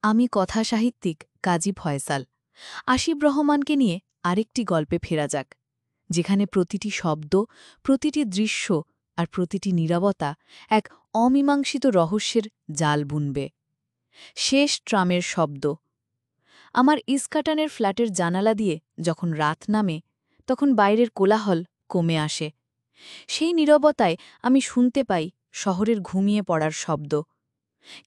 আমি কথাসাহিত্যিক কাজী ফয়সাল। আসিফ রহমানকে নিয়ে আরেকটি গল্পে ফেরা যাক, যেখানে প্রতিটি শব্দ, প্রতিটি দৃশ্য আর প্রতিটি নীরবতা এক অমীমাংসিত রহস্যের জাল বুনবে। শেষ ট্রামের শব্দ। আমার ইস্কাটনের ফ্ল্যাটের জানালা দিয়ে যখন রাত নামে, তখন বাইরের কোলাহল কমে আসে। সেই নীরবতায় আমি শুনতে পাই শহরের ঘুমিয়ে পড়ার শব্দ।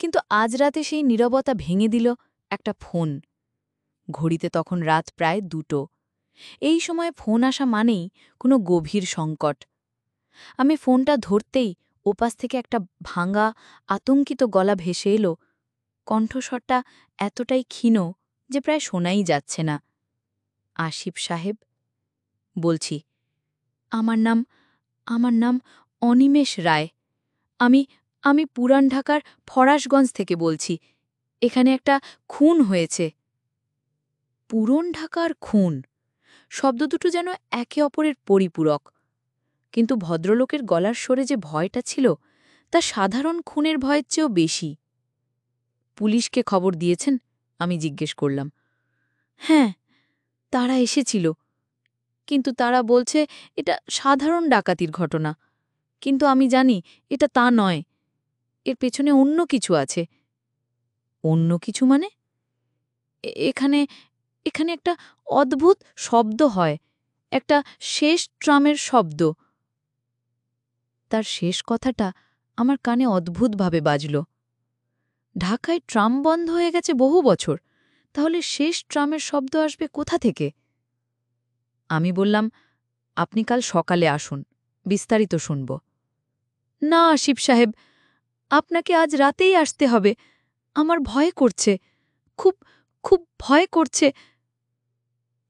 কিন্তু আজ রাতে সেই নীরবতা ভেঙে দিল একটা ফোন। ঘড়িতে তখন রাত প্রায় 2টো। এই সময় ফোন আসা মানেই কোনো গভীর সংকট। আমি ফোনটা ধরতেই ওপাশ থেকে একটা ভাঙা, আতঙ্কিত গলা ভেসে এলো। কণ্ঠস্বরটা এতটাই ক্ষীণ যে প্রায় শোনাই যাচ্ছে না। আসিফ সাহেব বলছি। আমার নাম অনিমেষ রায়। আমি আমি পুরান ঢাকার ফরাসগঞ্জ থেকে বলছি। এখানে একটা খুন হয়েছে। পুরন ঢাকার খুন শব্দ দুটো যেন একে অপরের পরিপূরক, কিন্তু ভদ্রলোকের গলার স্বরে যে ভয়টা ছিল তা সাধারণ খুনের ভয়ের চেয়েও বেশি। পুলিশকে খবর দিয়েছেন? আমি জিজ্ঞেস করলাম। হ্যাঁ, তারা এসেছিল, কিন্তু তারা বলছে এটা সাধারণ ডাকাতির ঘটনা। কিন্তু আমি জানি এটা তা নয়, এর পেছনে অন্য কিছু আছে। অন্য কিছু মানে? এখানে এখানে একটা অদ্ভুত শব্দ হয়, একটা শেষ ট্রামের শব্দ। তার শেষ কথাটা আমার কানে অদ্ভুতভাবে বাজল। ঢাকায় ট্রাম বন্ধ হয়ে গেছে বহু বছর, তাহলে শেষ ট্রামের শব্দ আসবে কোথা থেকে? আমি বললাম, আপনি কাল সকালে আসুন, বিস্তারিত শুনব। না আসিফ সাহেব, আপনাকে আজ রাতেই আসতে হবে। আমার ভয় করছে, খুব খুব ভয় করছে।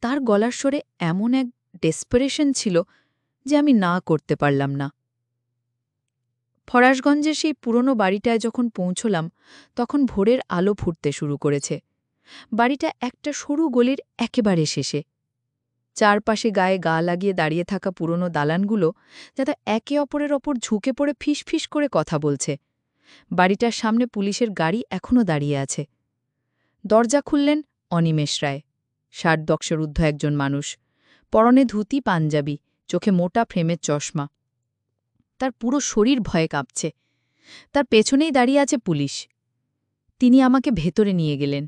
তার গলার স্বরে এমন এক ডেসপারেশন ছিল যে আমি না করতে পারলাম না। ফরাসগঞ্জের সেই পুরনো বাড়িটায় যখন পৌঁছলাম, তখন ভোরের আলো ফুটতে শুরু করেছে। বাড়িটা একটা সরু গলির একেবারে শেষে। চারপাশে গায়ে গা লাগিয়ে দাঁড়িয়ে থাকা পুরনো দালানগুলো যাতে একে অপরের ওপর ঝুঁকে পড়ে ফিসফিস করে কথা বলছে। বাড়িটার সামনে পুলিশের গাড়ি এখনও দাঁড়িয়ে আছে। দরজা খুললেন অনিমেষ রায়, 60 ঊর্ধ্ব একজন মানুষ, পরনে ধুতি পাঞ্জাবি, চোখে মোটা ফ্রেমের চশমা। তার পুরো শরীর ভয়ে কাঁপছে। তার পেছনেই দাঁড়িয়ে আছে পুলিশ। তিনি আমাকে ভেতরে নিয়ে গেলেন।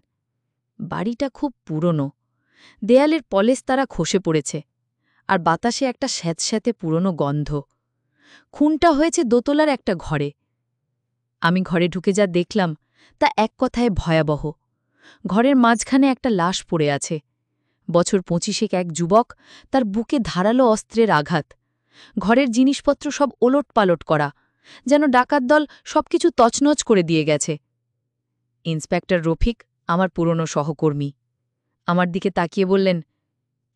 বাড়িটা খুব পুরনো, দেয়ালের পলেস্তারা খসে পড়েছে, আর বাতাসে একটা স্যাঁতস্যাঁতে পুরনো গন্ধ। খুনটা হয়েছে দোতলার একটা ঘরে। আমি ঘরে ঢুকে যা দেখলাম তা এক কথায় ভয়াবহ। ঘরের মাঝখানে একটা লাশ পড়ে আছে। বছর 25 এক যুবক, তার বুকে ধারালো অস্ত্রের আঘাত। ঘরের জিনিসপত্র সব ওলটপালট করা, যেন ডাকাত দল সবকিছু তছনছ করে দিয়ে গেছে। ইন্সপেক্টর রফিক, আমার পুরনো সহকর্মী, আমার দিকে তাকিয়ে বললেন,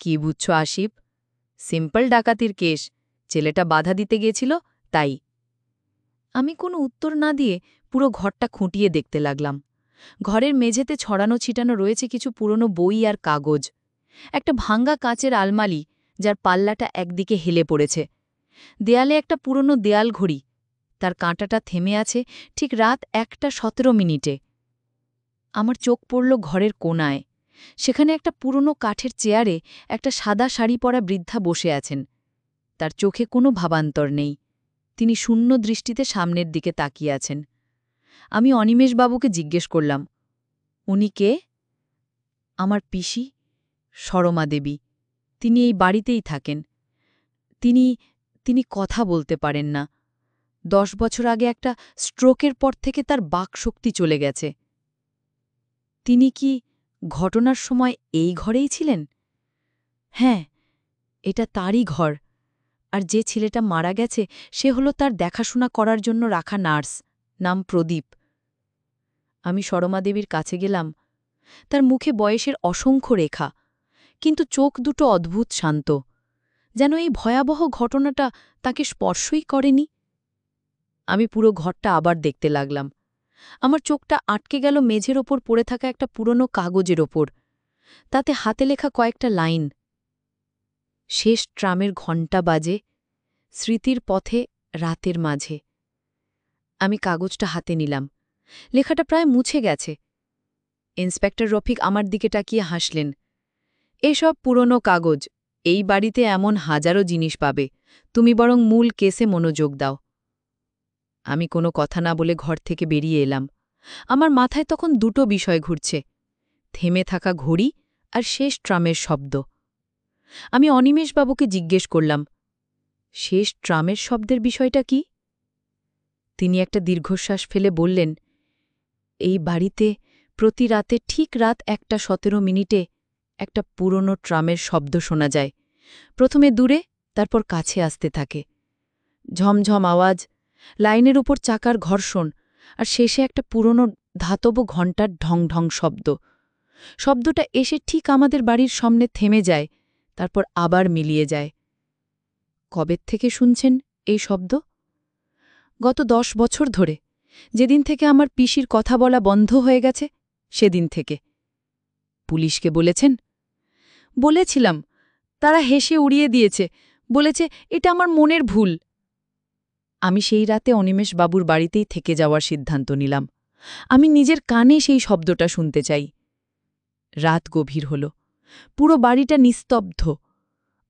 কি বুঝছ আসিফ? সিম্পল ডাকাতির কেস, ছেলেটা বাধা দিতে গিয়েছিল তাই। আমি কোনো উত্তর না দিয়ে পুরো ঘরটা খুঁটিয়ে দেখতে লাগলাম। ঘরের মেঝেতে ছড়ানো ছিটানো রয়েছে কিছু পুরনো বই আর কাগজ। একটা ভাঙ্গা কাঁচের আলমারি, যার পাল্লাটা একদিকে হেলে পড়েছে। দেয়ালে একটা পুরনো দেয়াল ঘড়ি, তার কাঁটাটা থেমে আছে ঠিক রাত 1:17 আমার চোখ পড়ল ঘরের কোণায়। সেখানে একটা পুরনো কাঠের চেয়ারে একটা সাদা শাড়ি পরা বৃদ্ধা বসে আছেন। তার চোখে কোনো ভাবান্তর নেই, তিনি শূন্য দৃষ্টিতে সামনের দিকে তাকিয়ে আছেন। আমি অনিমেষবাবুকে জিজ্ঞেস করলাম, উনি কে? আমার পিসি, সরমা দেবী। তিনি এই বাড়িতেই থাকেন। তিনি তিনি কথা বলতে পারেন না। 10 বছর আগে একটা স্ট্রোকের পর থেকে তার বাকশক্তি চলে গেছে। তিনি কি ঘটনার সময় এই ঘরেই ছিলেন? হ্যাঁ, এটা তারই ঘর। আর যে ছেলেটা মারা গেছে সে হলো তার দেখাশোনা করার জন্য রাখা নার্স, নাম প্রদীপ। আমি সরমা দেবীর কাছে গেলাম। তার মুখে বয়সের অসংখ্য রেখা, কিন্তু চোখ দুটো অদ্ভুত শান্ত, যেন এই ভয়াবহ ঘটনাটা তাকে স্পর্শই করেনি। আমি পুরো ঘরটা আবার দেখতে লাগলাম। আমার চোখটা আটকে গেল মেঝের ওপর পড়ে থাকা একটা পুরনো কাগজের ওপর। তাতে হাতে লেখা কয়েকটা লাইন। শেষ ট্রামের ঘণ্টা বাজে, স্মৃতির পথে রাতের মাঝে। আমি কাগজটা হাতে নিলাম। লেখাটা প্রায় মুছে গেছে। ইন্সপেক্টর রফিক আমার দিকে তাকিয়ে হাসলেন। এসব পুরনো কাগজ, এই বাড়িতে এমন হাজারো জিনিস পাবে, তুমি বরং মূল কেসে মনোযোগ দাও। আমি কোনো কথা না বলে ঘর থেকে বেরিয়ে এলাম। আমার মাথায় তখন দুটো বিষয় ঘুরছে, থেমে থাকা ঘড়ি আর শেষ ট্রামের শব্দ। আমি অনিমেষবাবুকে জিজ্ঞেস করলাম, শেষ ট্রামের শব্দের বিষয়টা কি? তিনি একটা দীর্ঘশ্বাস ফেলে বললেন, এই বাড়িতে প্রতি রাতে ঠিক রাত 1:17 একটা পুরনো ট্রামের শব্দ শোনা যায়। প্রথমে দূরে, তারপর কাছে আসতে থাকে। ঝমঝম আওয়াজ, লাইনের উপর চাকার ঘর্ষণ, আর শেষে একটা পুরনো ধাতব ঘণ্টার ঢং ঢং শব্দ। শব্দটা এসে ঠিক আমাদের বাড়ির সামনে থেমে যায়, তারপর আবার মিলিয়ে যায়। কবের থেকে শুনছেন এই শব্দ? গত 10 বছর ধরে, যেদিন থেকে আমার পিসির কথা বলা বন্ধ হয়ে গেছে, সেদিন থেকে। পুলিশকে বলেছেন? বলেছিলাম, তারা হেসে উড়িয়ে দিয়েছে, বলেছে এটা আমার মনের ভুল। আমি সেই রাতে অনিমেষবাবুর বাড়িতেই থেকে যাওয়ার সিদ্ধান্ত নিলাম। আমি নিজের কানে সেই শব্দটা শুনতে চাই। রাত গভীর হল, পুরো বাড়িটা নিস্তব্ধ।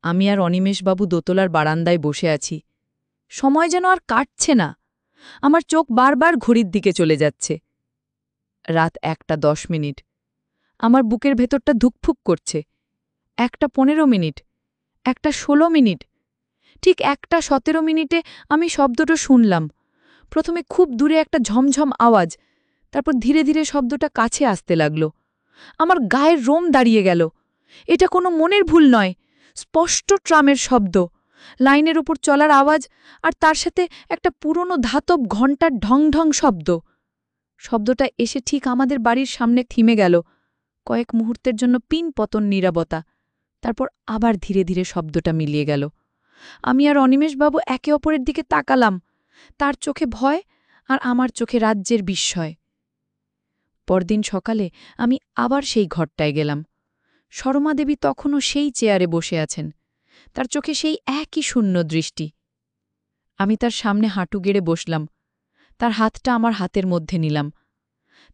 আমি আর অনিমেষবাবু দোতলার বারান্দায় বসে আছি। সময় যেন আর কাটছে না। আমার চোখ বারবার ঘড়ির দিকে চলে যাচ্ছে। রাত 1:10। আমার বুকের ভেতরটা ধুকফুক করছে। 1:15, 1:16। ঠিক 1:17 আমি শব্দটা শুনলাম। প্রথমে খুব দূরে একটা ঝমঝম আওয়াজ, তারপর ধীরে ধীরে শব্দটা কাছে আসতে লাগল। আমার গায়ের রোম দাঁড়িয়ে গেল। এটা কোনো মনের ভুল নয়, স্পষ্ট ট্রামের শব্দ, লাইনের উপর চলার আওয়াজ, আর তার সাথে একটা পুরনো ধাতব ঘণ্টার ঢং ঢং শব্দ। শব্দটা এসে ঠিক আমাদের বাড়ির সামনে থেমে গেল। কয়েক মুহূর্তের জন্য পিন-পতন নীরবতা, তারপর আবার ধীরে ধীরে শব্দটা মিলিয়ে গেল। আমি আর অনিমেষবাবু একে অপরের দিকে তাকালাম, তার চোখে ভয় আর আমার চোখে রাজ্যের বিস্ময়। পরদিন সকালে আমি আবার সেই ঘরটায় গেলাম। সরমা দেবী তখনও সেই চেয়ারে বসে আছেন, তার চোখে সেই একই শূন্য দৃষ্টি। আমি তার সামনে হাঁটু গেড়ে বসলাম, তার হাতটা আমার হাতের মধ্যে নিলাম।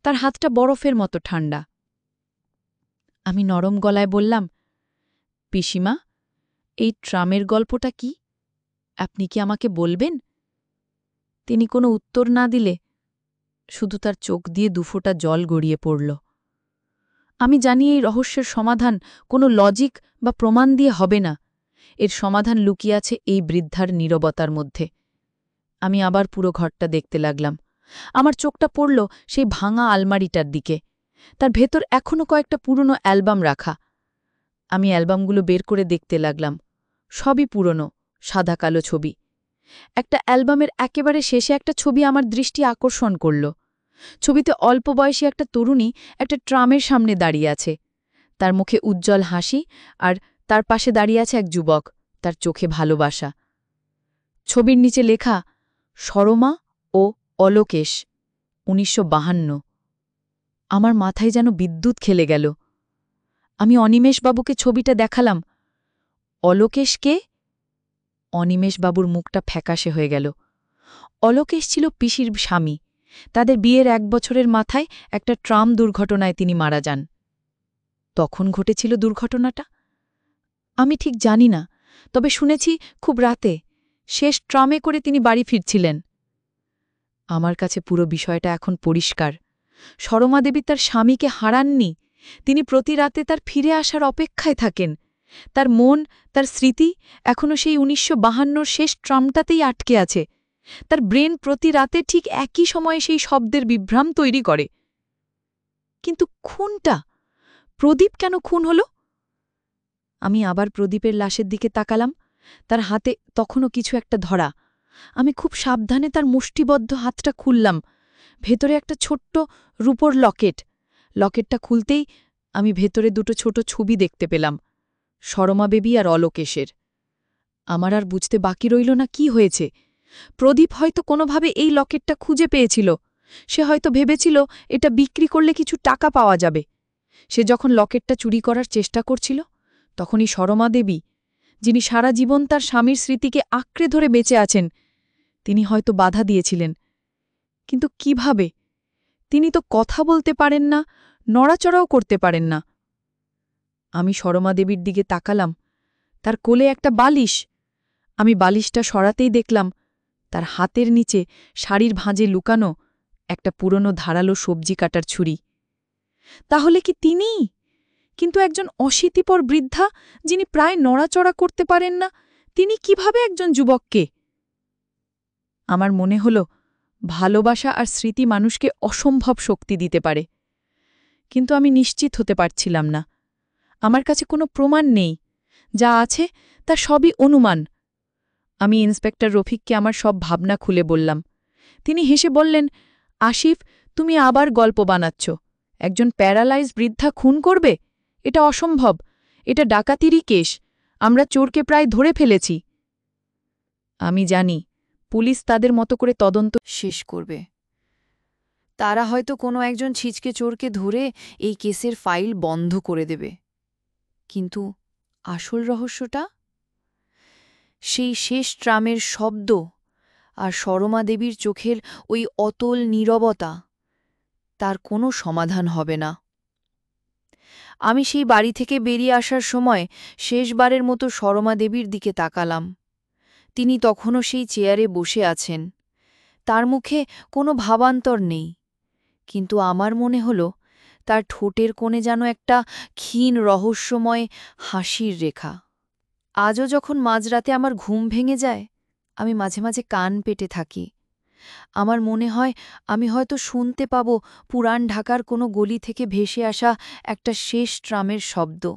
তার হাতটা বরফের মতো ঠান্ডা। আমি নরম গলায় বললাম, পিসিমা, এই ট্রামের গল্পটা কি? আপনি কি আমাকে বলবেন? তিনি কোনো উত্তর না দিলে শুধু তার চোখ দিয়ে দুফোঁটা জল গড়িয়ে পড়ল। আমি জানি এই রহস্যের সমাধান কোনো লজিক বা প্রমাণ দিয়ে হবে না। এর সমাধান লুকিয়ে আছে এই বৃদ্ধার নীরবতার মধ্যে। আমি আবার পুরো ঘরটা দেখতে লাগলাম। আমার চোখটা পড়ল সেই ভাঙা আলমারিটার দিকে। তার ভেতর এখনও কয়েকটা পুরনো অ্যালবাম রাখা। আমি অ্যালবামগুলো বের করে দেখতে লাগলাম। সবই পুরনো, সাদা কালো ছবি। একটা অ্যালবামের একেবারে শেষে একটা ছবি আমার দৃষ্টি আকর্ষণ করল। ছবিতে অল্প বয়সী একটা তরুণী একটা ট্রামের সামনে দাঁড়িয়ে আছে। তার মুখে উজ্জ্বল হাসি, আর তার পাশে দাঁড়িয়ে আছে এক যুবক, তার চোখে ভালোবাসা। ছবির নিচে লেখা, সরমা ও অলোকেশ, 1952। আমার মাথায় যেন বিদ্যুৎ খেলে গেল। আমি অনিমেষবাবুকে ছবিটা দেখালাম। অলোকেশ কে? অনিমেষবাবুর মুখটা ফ্যাকাশে হয়ে গেল। অলোকেশ ছিল পিসির স্বামী। তাদের বিয়ের 1 বছরের মাথায় একটা ট্রাম দুর্ঘটনায় তিনি মারা যান। তখন ঘটেছিল দুর্ঘটনাটা? আমি ঠিক জানি না, তবে শুনেছি খুব রাতে, শেষ ট্রামে করে তিনি বাড়ি ফিরছিলেন। আমার কাছে পুরো বিষয়টা এখন পরিষ্কার। সরমা দেবী তার স্বামীকে হারাননি। তিনি প্রতি রাতে তার ফিরে আসার অপেক্ষায় থাকেন। তার মন, তার স্মৃতি এখনও সেই 1952 শেষ ট্রামটাতেই আটকে আছে। তার ব্রেন প্রতি রাতে ঠিক একই সময়ে সেই শব্দের বিভ্রাম তৈরি করে। কিন্তু খুনটা, প্রদীপ কেন খুন হল? আমি আবার প্রদীপের লাশের দিকে তাকালাম। তার হাতে তখনও কিছু একটা ধরা। আমি খুব সাবধানে তার মুষ্টিবদ্ধ হাতটা খুললাম। ভেতরে একটা ছোট্ট রূপোর লকেট। লকেটটা খুলতেই আমি ভেতরে দুটো ছোট ছবি দেখতে পেলাম, সরমা বেবী আর অলোকেশের। আমার আর বুঝতে বাকি রইল না কি হয়েছে। প্রদীপ হয়তো কোনোভাবে এই লকেটটা খুঁজে পেয়েছিল। সে হয়তো ভেবেছিল এটা বিক্রি করলে কিছু টাকা পাওয়া যাবে। সে যখন লকেটটা চুরি করার চেষ্টা করছিল, তখনই সরমা দেবী, যিনি সারা জীবন তার স্বামীর স্মৃতিকে আঁকড়ে ধরে বেঁচে আছেন, তিনি হয়তো বাধা দিয়েছিলেন। কিন্তু কিভাবে? তিনি তো কথা বলতে পারেন না, নড়াচড়াও করতে পারেন না। আমি সরমা দেবীর দিকে তাকালাম। তার কোলে একটা বালিশ। আমি বালিশটা সরাতেই দেখলাম তার হাতের নিচে শাড়ির ভাঁজে লুকানো একটা পুরনো ধারালো সবজি কাটার ছুরি। তাহলে কি তিনিই? কিন্তু একজন অশীতিপর বৃদ্ধা, যিনি প্রায় নড়াচড়া করতে পারেন না, তিনি কিভাবে একজন যুবককে? আমার মনে হল, ভালোবাসা আর স্মৃতি মানুষকে অসম্ভব শক্তি দিতে পারে। কিন্তু আমি নিশ্চিত হতে পারছিলাম না। আমার কাছে কোনো প্রমাণ নেই। যা আছে তা সবই অনুমান। আমি ইন্সপেক্টর রফিককে আমার সব ভাবনা খুলে বললাম। তিনি হেসে বললেন, আসিফ, তুমি আবার গল্প বানাচ্ছ। একজন প্যারালাইজ বৃদ্ধা খুন করবে? এটা অসম্ভব। এটা ডাকাতিরই কেস। আমরা চোরকে প্রায় ধরে ফেলেছি। আমি জানি পুলিশ তাদের মতো করে তদন্ত শেষ করবে। তারা হয়তো কোনো একজন ছিচকে চোরকে ধরে এই কেসের ফাইল বন্ধ করে দেবে। কিন্তু আসল রহস্যটা? সেই শেষ ট্রামের শব্দ আর সরমা দেবীর চোখের ওই অতল নীরবতা, তার কোনো সমাধান হবে না। আমি সেই বাড়ি থেকে বেরিয়ে আসার সময় শেষবারের মতো সরমা দেবীর দিকে তাকালাম। তিনি তখনও সেই চেয়ারে বসে আছেন। তার মুখে কোনো ভাবান্তর নেই, কিন্তু আমার মনে হল তার ঠোঁটের কোণে যেন একটা ক্ষীণ রহস্যময় হাসির রেখা। আজও যখন মাঝরাতে আমার ঘুম ভেঙে যায়, আমি মাঝে মাঝে কান পেতে থাকি। আমার মনে হয় আমি হয়তো শুনতে পাব পুরান ঢাকার কোনো গলি থেকে ভেসে আসা একটা শেষ ট্রামের শব্দ।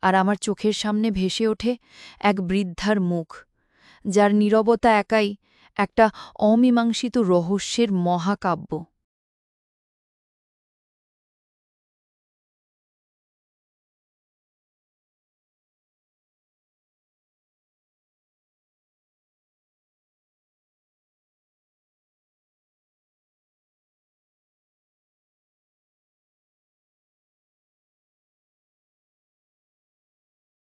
আর আমার চোখের সামনে ভেসে ওঠে এক বৃদ্ধার মুখ, যার নীরবতা একাই একটা অমীমাংসিত রহস্যের মহাকাব্য।